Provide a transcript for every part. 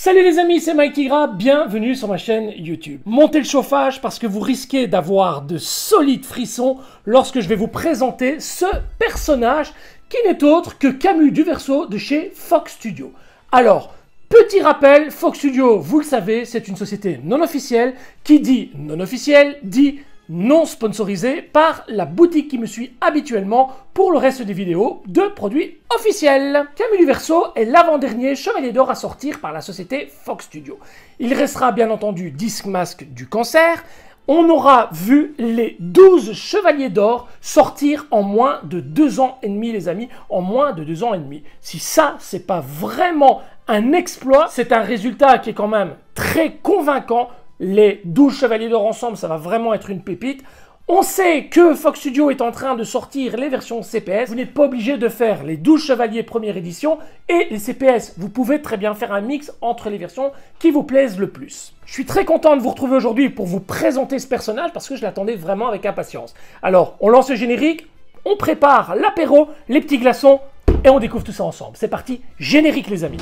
Salut les amis, c'est Mike Tigra, bienvenue sur ma chaîne YouTube. Montez le chauffage parce que vous risquez d'avoir de solides frissons lorsque je vais vous présenter ce personnage qui n'est autre que Camus du Verseau de chez Fox Studio. Alors, petit rappel, Fox Studio, vous le savez, c'est une société non officielle qui dit non officielle, dit non sponsorisé par la boutique qui me suit habituellement pour le reste des vidéos de produits officiels. Camus du Verseau est l'avant-dernier Chevalier d'Or à sortir par la société Fox Studio. Il restera bien entendu Disque Masque du Cancer. On aura vu les 12 Chevaliers d'Or sortir en moins de 2 ans et demi, les amis, en moins de 2 ans et demi. Si ça, c'est pas vraiment un exploit, c'est un résultat qui est quand même très convaincant. Les 12 Chevaliers d'Or ensemble, ça va vraiment être une pépite. On sait que Fox Studio est en train de sortir les versions CPS. Vous n'êtes pas obligé de faire les 12 Chevaliers première édition et les CPS. Vous pouvez très bien faire un mix entre les versions qui vous plaisent le plus. Je suis très content de vous retrouver aujourd'hui pour vous présenter ce personnage parce que je l'attendais vraiment avec impatience. Alors, on lance le générique, on prépare l'apéro, les petits glaçons et on découvre tout ça ensemble. C'est parti, générique les amis.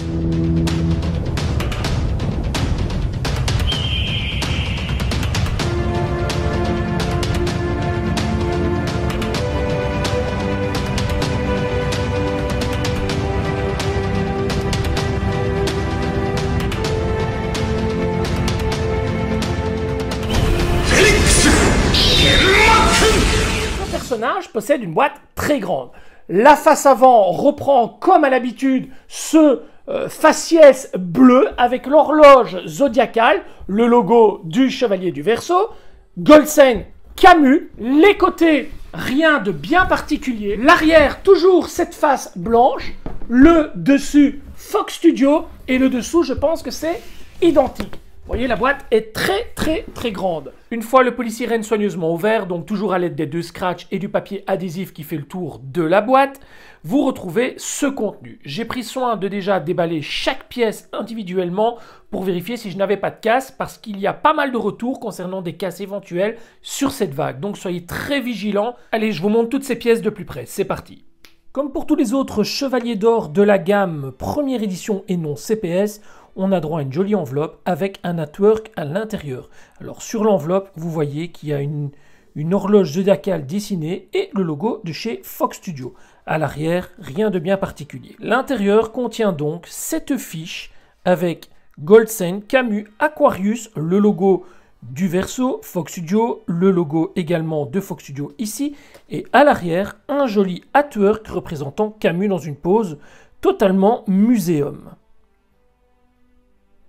Le personnage possède une boîte très grande. La face avant reprend comme à l'habitude ce faciès bleu avec l'horloge zodiacale, le logo du Chevalier du Verseau, Goldstein Camus, les côtés rien de bien particulier, l'arrière toujours cette face blanche, le dessus Fox Studio et le dessous je pense que c'est identique. Vous voyez, la boîte est très grande. Une fois le polystyrène soigneusement ouvert, donc toujours à l'aide des 2 scratchs et du papier adhésif qui fait le tour de la boîte, vous retrouvez ce contenu. J'ai pris soin de déjà déballer chaque pièce individuellement pour vérifier si je n'avais pas de casse, parce qu'il y a pas mal de retours concernant des casses éventuelles sur cette vague. Donc soyez très vigilants. Allez, je vous montre toutes ces pièces de plus près. C'est parti. Comme pour tous les autres Chevaliers d'Or de la gamme première édition et non CPS, on a droit à une jolie enveloppe avec un artwork à l'intérieur. Alors sur l'enveloppe, vous voyez qu'il y a une horloge zodiacale dessinée et le logo de chez Fox Studio. À l'arrière, rien de bien particulier. L'intérieur contient donc cette fiche avec Goldstein, Camus, Aquarius, le logo du Verseau, Fox Studio, le logo également de Fox Studio ici, et à l'arrière, un joli artwork représentant Camus dans une pose totalement muséum.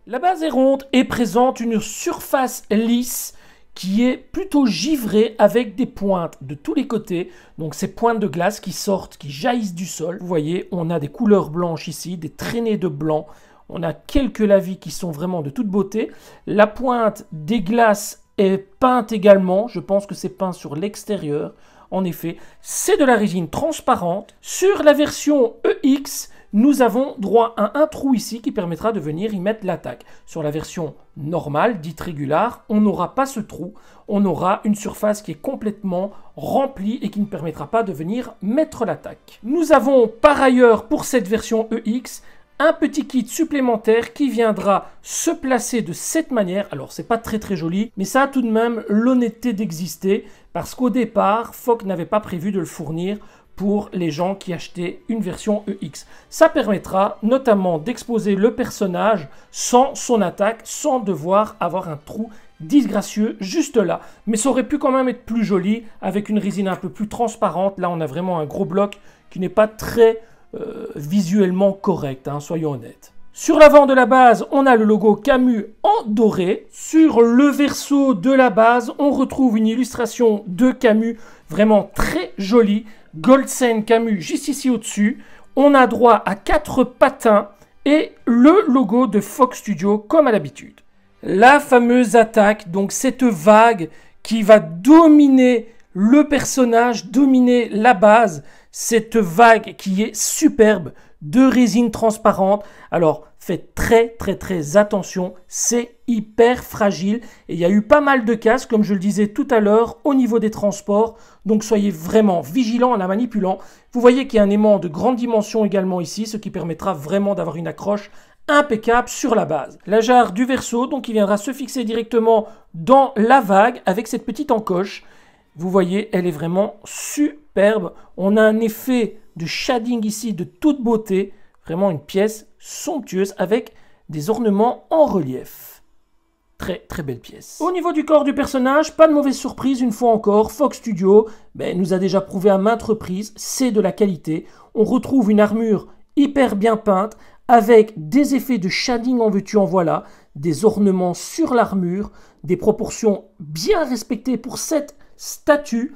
La base est ronde et présente une surface lisse qui est plutôt givrée avec des pointes de tous les côtés. Donc ces pointes de glace qui sortent, qui jaillissent du sol. Vous voyez, on a des couleurs blanches ici, des traînées de blanc. On a quelques lavis qui sont vraiment de toute beauté. La pointe des glaces est peinte également. Je pense que c'est peint sur l'extérieur. En effet, c'est de la résine transparente. Sur la version EX, nous avons droit à un trou ici qui permettra de venir y mettre l'attaque. Sur la version normale, dite régulière, on n'aura pas ce trou. On aura une surface qui est complètement remplie et qui ne permettra pas de venir mettre l'attaque. Nous avons par ailleurs pour cette version EX un petit kit supplémentaire qui viendra se placer de cette manière. Alors c'est pas très joli, mais ça a tout de même l'honnêteté d'exister parce qu'au départ, Fox n'avait pas prévu de le fournir pour les gens qui achetaient une version EX. Ça permettra notamment d'exposer le personnage sans son attaque, sans devoir avoir un trou disgracieux juste là. Mais ça aurait pu quand même être plus joli avec une résine un peu plus transparente. Là, on a vraiment un gros bloc qui n'est pas très visuellement correct, hein, soyons honnêtes. Sur l'avant de la base, on a le logo Camus en doré. Sur le verso de la base, on retrouve une illustration de Camus vraiment très jolie. Goldstein Camus juste ici au-dessus. On a droit à 4 patins et le logo de Fox Studio comme à l'habitude. La fameuse attaque, donc cette vague qui va dominer le personnage, dominer la base. Cette vague qui est superbe, de résine transparente. Alors, faites très attention, c'est hyper fragile. Et il y a eu pas mal de casses, comme je le disais tout à l'heure, au niveau des transports. Donc, soyez vraiment vigilants en la manipulant. Vous voyez qu'il y a un aimant de grande dimension également ici, ce qui permettra vraiment d'avoir une accroche impeccable sur la base. La jarre du Verseau, donc il viendra se fixer directement dans la vague avec cette petite encoche. Vous voyez, elle est vraiment superbe. On a un effet de shading ici de toute beauté. Vraiment une pièce somptueuse avec des ornements en relief. Très très belle pièce. Au niveau du corps du personnage, pas de mauvaise surprise une fois encore. Fox Studio nous a déjà prouvé à maintes reprises, c'est de la qualité. On retrouve une armure hyper bien peinte avec des effets de shading en veux-tu en voilà, des ornements sur l'armure, des proportions bien respectées pour cette statue.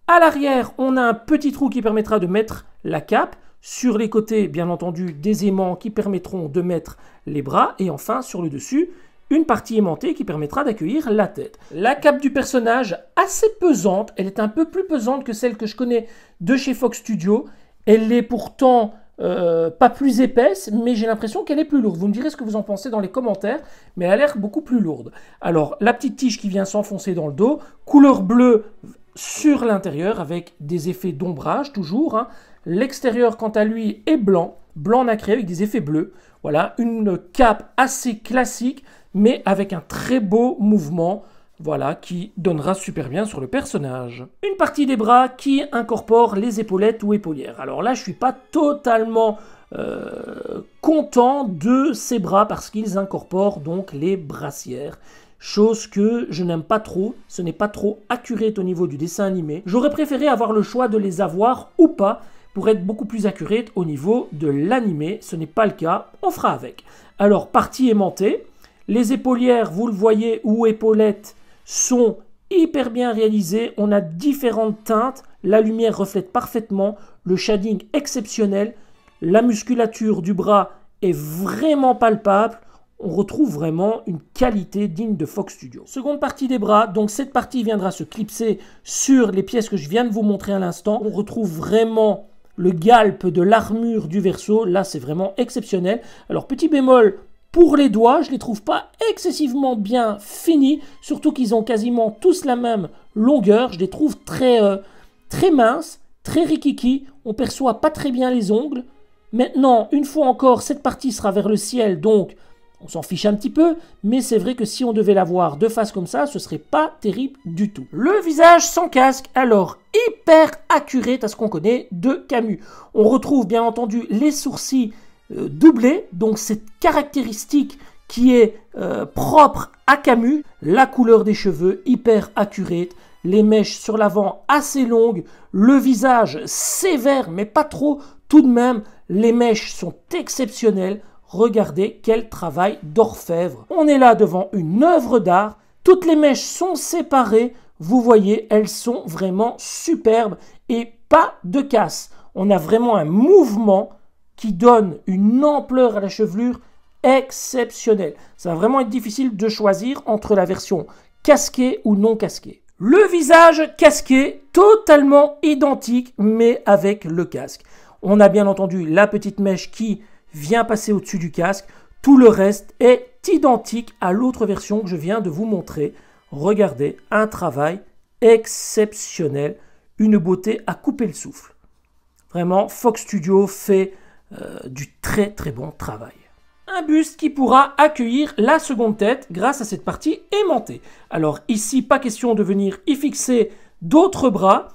À l'arrière, on a un petit trou qui permettra de mettre la cape. Sur les côtés, bien entendu, des aimants qui permettront de mettre les bras. Et enfin, sur le dessus, une partie aimantée qui permettra d'accueillir la tête. La cape du personnage, assez pesante. Elle est un peu plus pesante que celle que je connais de chez Fox Studio. Elle est pourtant pas plus épaisse, mais j'ai l'impression qu'elle est plus lourde. Vous me direz ce que vous en pensez dans les commentaires, mais elle a l'air beaucoup plus lourde. Alors, la petite tige qui vient s'enfoncer dans le dos, couleur bleue sur l'intérieur, avec des effets d'ombrage toujours, hein. L'extérieur, quant à lui, est blanc, blanc nacré avec des effets bleus. Voilà, une cape assez classique, mais avec un très beau mouvement, voilà, qui donnera super bien sur le personnage. Une partie des bras qui incorpore les épaulettes ou épaulières. Alors là, je ne suis pas totalement content de ces bras parce qu'ils incorporent donc les brassières. Chose que je n'aime pas trop, ce n'est pas trop accurate au niveau du dessin animé. J'aurais préféré avoir le choix de les avoir ou pas pour être beaucoup plus accurate au niveau de l'animé. Ce n'est pas le cas, on fera avec. Alors, partie aimantée, les épaulières, vous le voyez, ou épaulettes, sont hyper bien réalisées. On a différentes teintes, la lumière reflète parfaitement, le shading exceptionnel, la musculature du bras est vraiment palpable. On retrouve vraiment une qualité digne de Fox Studio. Seconde partie des bras, donc cette partie viendra se clipser sur les pièces que je viens de vous montrer à l'instant. On retrouve vraiment le galpe de l'armure du Verseau, là c'est vraiment exceptionnel. Alors petit bémol pour les doigts, je ne les trouve pas excessivement bien finis, surtout qu'ils ont quasiment tous la même longueur. Je les trouve très minces, très rikiki, on perçoit pas très bien les ongles. Maintenant, une fois encore, cette partie sera vers le ciel, donc on s'en fiche un petit peu, mais c'est vrai que si on devait la voir de face comme ça, ce serait pas terrible du tout. Le visage sans casque, alors hyper accurate à ce qu'on connaît de Camus. On retrouve bien entendu les sourcils doublés, donc cette caractéristique qui est propre à Camus. La couleur des cheveux hyper accurate, les mèches sur l'avant assez longues, le visage sévère mais pas trop tout de même, les mèches sont exceptionnelles. Regardez quel travail d'orfèvre. On est là devant une œuvre d'art. Toutes les mèches sont séparées. Vous voyez, elles sont vraiment superbes et pas de casse. On a vraiment un mouvement qui donne une ampleur à la chevelure exceptionnelle. Ça va vraiment être difficile de choisir entre la version casquée ou non casquée. Le visage casqué, totalement identique, mais avec le casque. On a bien entendu la petite mèche qui vient passer au-dessus du casque. Tout le reste est identique à l'autre version que je viens de vous montrer. Regardez, un travail exceptionnel, une beauté à couper le souffle. Vraiment, Fox Studio fait du très très bon travail. Un buste qui pourra accueillir la seconde tête grâce à cette partie aimantée. Alors ici, pas question de venir y fixer d'autres bras.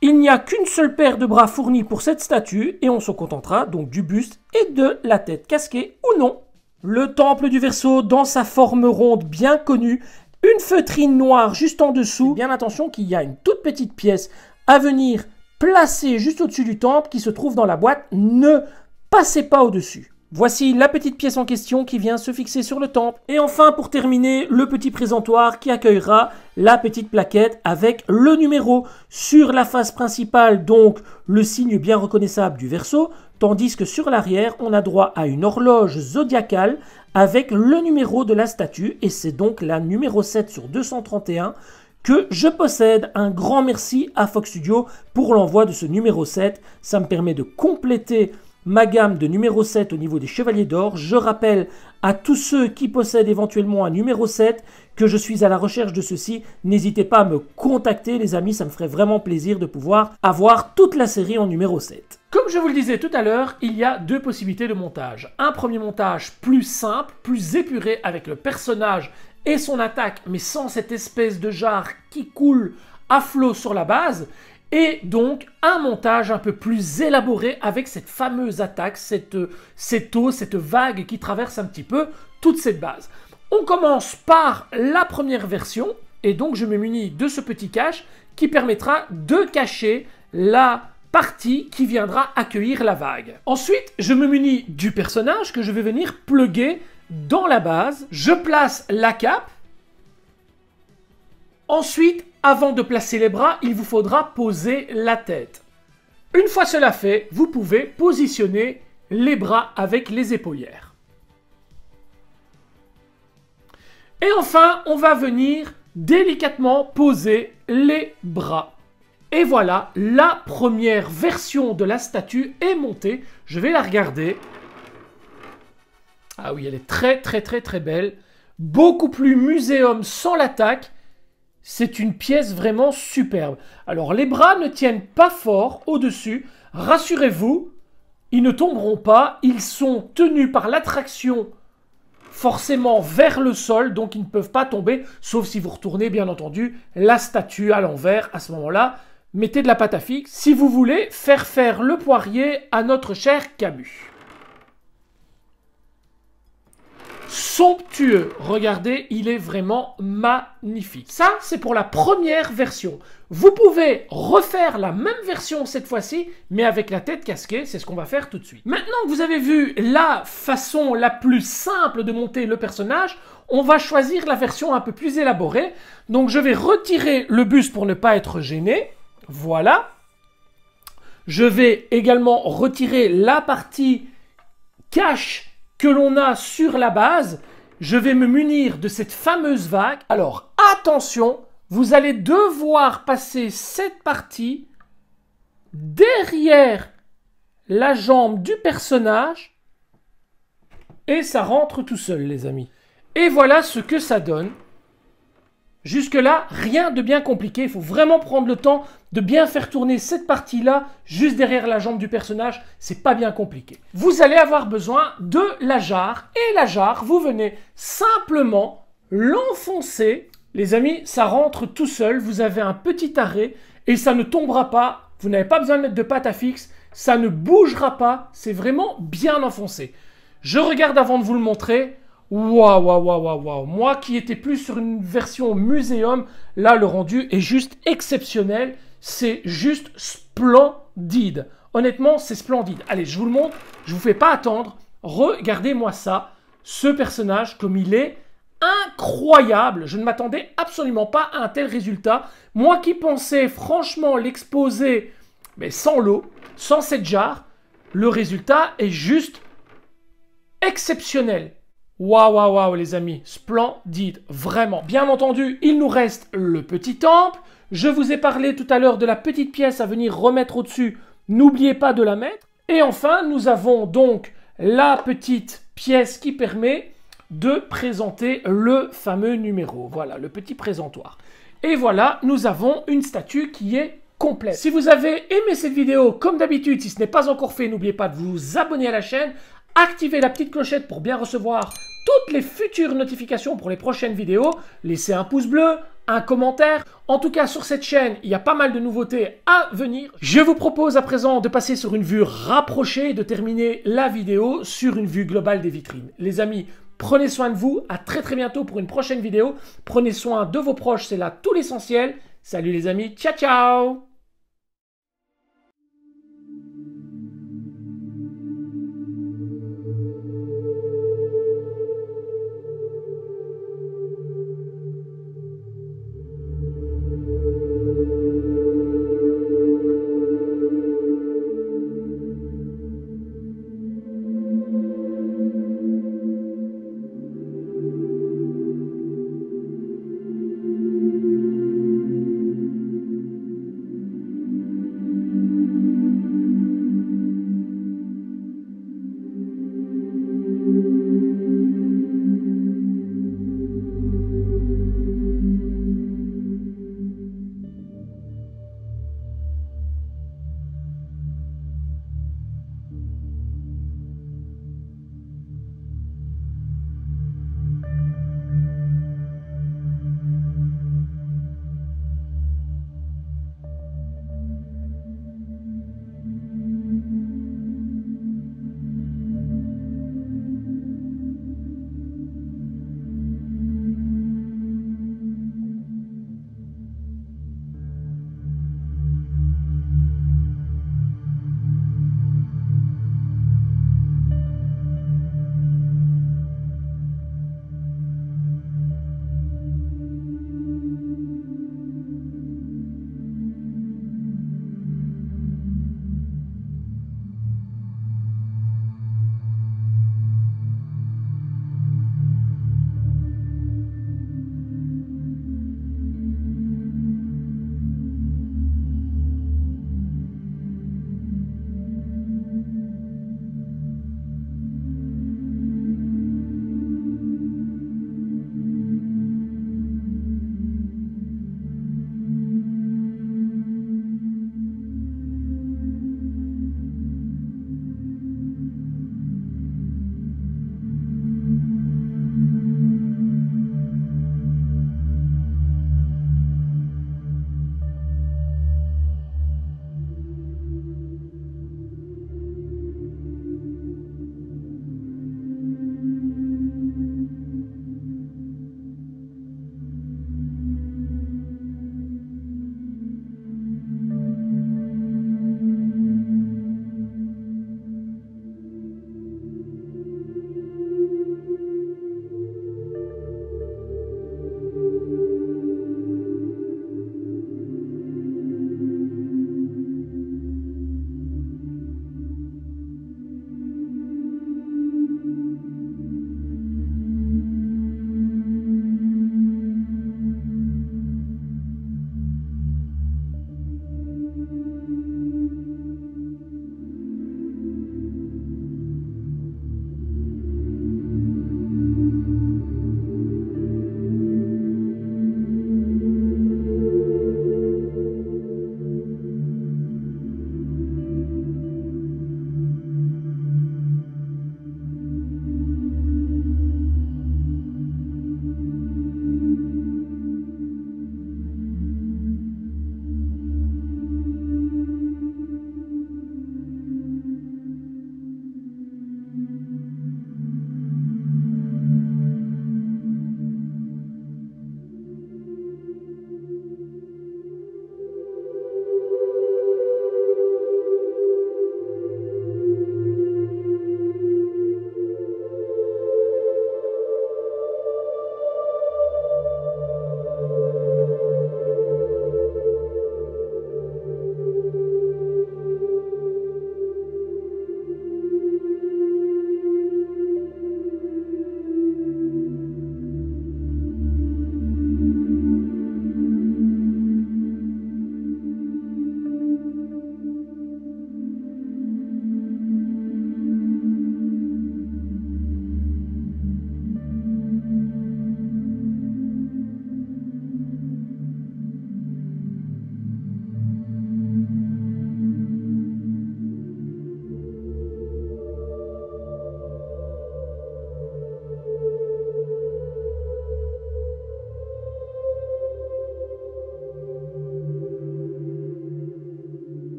Il n'y a qu'une seule paire de bras fournis pour cette statue et on se contentera donc du buste et de la tête casquée ou non. Le temple du Verseau dans sa forme ronde bien connue, une feutrine noire juste en dessous. Bien attention qu'il y a une toute petite pièce à venir placer juste au-dessus du temple qui se trouve dans la boîte. Ne passez pas au-dessus. Voici la petite pièce en question qui vient se fixer sur le temple. Et enfin, pour terminer, le petit présentoir qui accueillera la petite plaquette avec le numéro. Sur la face principale, donc, le signe bien reconnaissable du Verseau, tandis que sur l'arrière, on a droit à une horloge zodiacale avec le numéro de la statue. Et c'est donc la numéro 7 sur 231 que je possède. Un grand merci à Fox Studio pour l'envoi de ce numéro 7. Ça me permet de compléter ma gamme de numéro 7 au niveau des chevaliers d'or. Je rappelle à tous ceux qui possèdent éventuellement un numéro 7 que je suis à la recherche de ceci. N'hésitez pas à me contacter les amis, ça me ferait vraiment plaisir de pouvoir avoir toute la série en numéro 7. Comme je vous le disais tout à l'heure, il y a deux possibilités de montage. Un premier montage plus simple, plus épuré avec le personnage et son attaque, mais sans cette espèce de jarre qui coule à flot sur la base. Et donc un montage un peu plus élaboré avec cette fameuse attaque, cette eau, cette vague qui traverse un petit peu toute cette base. On commence par la première version, et donc je me munis de ce petit cache qui permettra de cacher la partie qui viendra accueillir la vague. Ensuite, je me munis du personnage que je vais venir plugger dans la base. Je place la cape. Ensuite, avant de placer les bras, il vous faudra poser la tête. Une fois cela fait, vous pouvez positionner les bras avec les épaulières. Et enfin, on va venir délicatement poser les bras. Et voilà, la première version de la statue est montée. Je vais la regarder. Ah oui, elle est très belle. Beaucoup plus muséum sans l'attaque. C'est une pièce vraiment superbe. Alors, les bras ne tiennent pas fort au-dessus. Rassurez-vous, ils ne tomberont pas. Ils sont tenus par l'attraction forcément vers le sol, donc ils ne peuvent pas tomber, sauf si vous retournez, bien entendu, la statue à l'envers. À ce moment-là, mettez de la pâte à fixe si vous voulez faire le poirier à notre cher Camus. Somptueux, regardez, il est vraiment magnifique. Ça, c'est pour la première version. Vous pouvez refaire la même version cette fois-ci, mais avec la tête casquée, c'est ce qu'on va faire tout de suite. Maintenant que vous avez vu la façon la plus simple de monter le personnage, on va choisir la version un peu plus élaborée. Donc je vais retirer le buste pour ne pas être gêné. Voilà. Je vais également retirer la partie cache que l'on a sur la base. Je vais me munir de cette fameuse vague. Alors, attention, vous allez devoir passer cette partie derrière la jambe du personnage et ça rentre tout seul, les amis. Et voilà ce que ça donne. Jusque-là, rien de bien compliqué. Il faut vraiment prendre le temps de bien faire tourner cette partie-là, juste derrière la jambe du personnage. C'est pas bien compliqué. Vous allez avoir besoin de la jarre. Et la jarre, vous venez simplement l'enfoncer. Les amis, ça rentre tout seul. Vous avez un petit arrêt et ça ne tombera pas. Vous n'avez pas besoin de mettre de pâte à fixe. Ça ne bougera pas. C'est vraiment bien enfoncé. Je regarde avant de vous le montrer. Waouh. Moi qui étais plus sur une version muséum, là le rendu est juste exceptionnel. C'est juste splendide. Honnêtement, c'est splendide. Allez, je vous le montre. Je vous fais pas attendre. Regardez-moi ça. Ce personnage, comme il est incroyable. Je ne m'attendais absolument pas à un tel résultat. Moi qui pensais franchement l'exposer, mais sans l'eau, sans cette jarre, le résultat est juste exceptionnel. Waouh les amis, splendide, vraiment. Bien entendu, il nous reste le petit temple. Je vous ai parlé tout à l'heure de la petite pièce à venir remettre au-dessus. N'oubliez pas de la mettre. Et enfin, nous avons donc la petite pièce qui permet de présenter le fameux numéro. Voilà, le petit présentoir. Et voilà, nous avons une statue qui est complète. Si vous avez aimé cette vidéo, comme d'habitude, si ce n'est pas encore fait, n'oubliez pas de vous abonner à la chaîne. Activez la petite clochette pour bien recevoir toutes les futures notifications pour les prochaines vidéos. Laissez un pouce bleu, un commentaire. En tout cas, sur cette chaîne, il y a pas mal de nouveautés à venir. Je vous propose à présent de passer sur une vue rapprochée et de terminer la vidéo sur une vue globale des vitrines. Les amis, prenez soin de vous. À très bientôt pour une prochaine vidéo. Prenez soin de vos proches, c'est là tout l'essentiel. Salut les amis, ciao ciao!